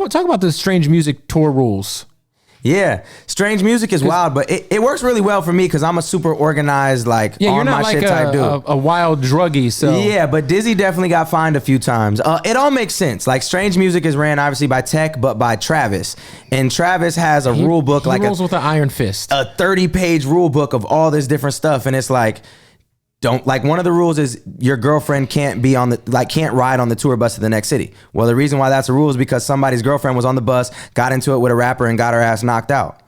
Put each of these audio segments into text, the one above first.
Talk about the Strange Music tour rules. Yeah, Strange Music is wild, but it works really well for me because I'm a super organized, like, you're on not my like shit type dude. a wild druggie. So yeah, but Dizzy definitely got fined a few times. It all makes sense. Like, Strange Music is ran obviously by Tech, but by Travis, and Travis has a rule book, he rolls with an iron fist, a 30-page rule book of all this different stuff, and it's like, don't, like, one of the rules is your girlfriend can't ride on the tour bus to the next city. Well, the reason why that's a rule is because somebody's girlfriend was on the bus, got into it with a rapper, and got her ass knocked out.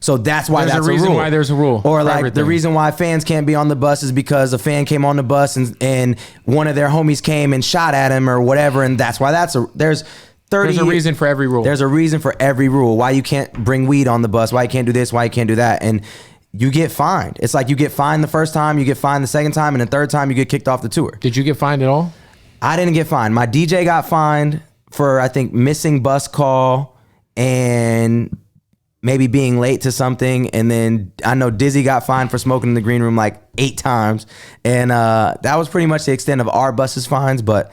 So that's why that's a rule. There's a reason why there's a rule. Or like the reason why fans can't be on the bus is because a fan came on the bus and one of their homies came and shot at him or whatever, and that's why there's a reason for every rule. There's a reason for every rule. Why you can't bring weed on the bus, why you can't do this, why you can't do that. And you get fined. It's like you get fined the first time, you get fined the second time, and the third time you get kicked off the tour. Did you get fined at all? I didn't get fined. My DJ got fined for, I think, missing bus call and maybe being late to something. And then I know Dizzy got fined for smoking in the green room like 8 times. And that was pretty much the extent of our bus's fines. But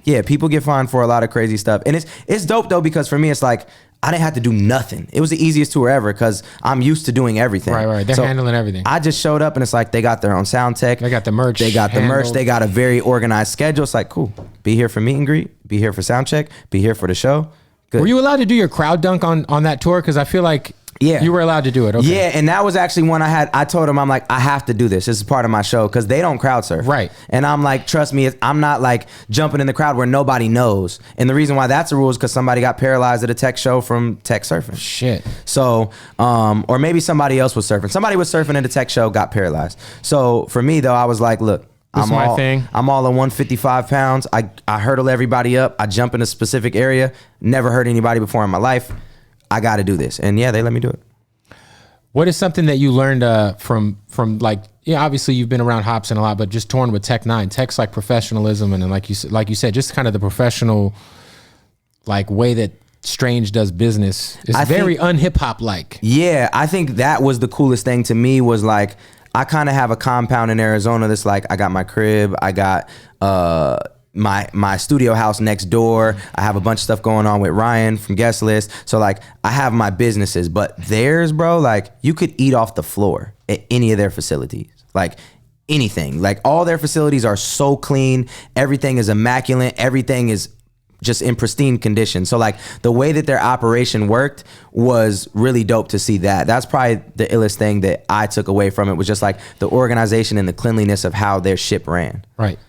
yeah, people get fined for a lot of crazy stuff. And it's dope though, because for me, it's like, I didn't have to do nothing. It was the easiest tour ever because I'm used to doing everything. Right. They're handling everything. I just showed up and it's like they got their own sound tech. They got the merch. They got the merch. They got a very organized schedule. It's like, cool. Be here for meet and greet. Be here for sound check. Be here for the show. Good. Were you allowed to do your crowd dunk on that tour? Because I feel like you were allowed to do it. Okay. Yeah, and that was actually one I told them, I'm like, I have to do this. This is part of my show because they don't crowd surf. Right. And I'm like, trust me, I'm not like jumping in the crowd where nobody knows. And the reason why that's a rule is because somebody got paralyzed at a tech show from tech surfing. Shit. So, or maybe somebody else was surfing. Somebody was surfing at a tech show, got paralyzed. So for me though, I was like, look, I'm all at 155 pounds. I hurdle everybody up. I jump in a specific area. Never hurt anybody before in my life. I got to do this. And yeah, they let me do it. What is something that you learned from like, obviously you've been around Hobson a lot, but just touring with TechN9ne. Tech's like professionalism. And then like you said, just kind of the professional like way that Strange does business is very un-hip hop like. Yeah, I think that was the coolest thing to me was like, I kind of have a compound in Arizona that's like, I got my crib, I got my studio house next door. I have a bunch of stuff going on with Ryan from Guest List. So like I have my businesses, but theirs, bro, like you could eat off the floor at any of their facilities. Like anything, like all their facilities are so clean. Everything is immaculate. Everything is just in pristine condition. So like the way that their operation worked was really dope to see that. That's probably the illest thing that I took away from it was just like the organization and the cleanliness of how their ship ran. Right.